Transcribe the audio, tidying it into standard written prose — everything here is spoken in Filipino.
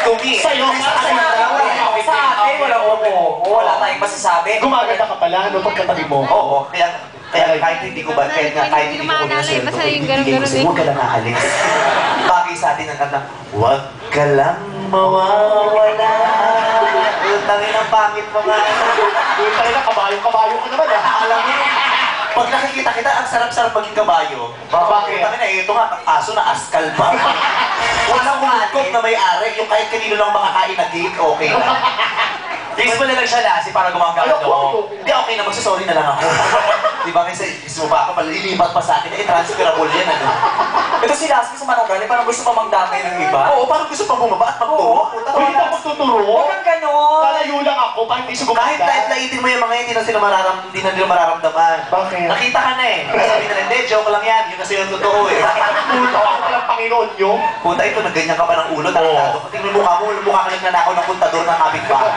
To me. Sa'yo, Sa atin, wala wala tayong masasabi. gumaganda ka pala, no, pagkatabi mo. Oo, kaya kahit hindi ko ba, kahit hindi ko kunin na sweldo ko, ibibigay ko sa'yo, huwag ka lang aalis. Bagay sa atin ang kanta, huwag ka lang mawawala. Tangin ang pangit mo nga. Doon tayo na, kabayo ka naman, ha? Alam mo, pag nakikita kita, ang sarap-sarap maging kabayo. Bakit? Tangin na, ito nga, aso na askal pa. Walang hulkot na may-ari, yung kahit kanino lang makakain na cake, okay na. Peaceful na lang siya lasi para gumagano ako. Hindi, okay na, magsasorry na lang ako. Di ba kasi gusto mo pa ako, palilipat pa sa akin, transferable yan, ano. Ito si Lasky sa Manong parang gusto pa magdamay ng iba. Oo, parang gusto pa bumaba at magturo. Hindi na magtuturo. Huwag kang ganon. Lalayo lang ako, parang hindi siya Kahit gumaganda. laitin mo yung mga hindi na nila mararamdaman. Bakit? Nakita ka na eh. Sabi na hindi, joke lang yan. Yun kasi yung totoo eh. Puto ako palang Panginoon nyo. Punta ito, nagganyan ka pa ng ulo, tarantado. Tingnan mo mukha mo, mukha ka nagnanakaw ng kontador ng kapitbahay.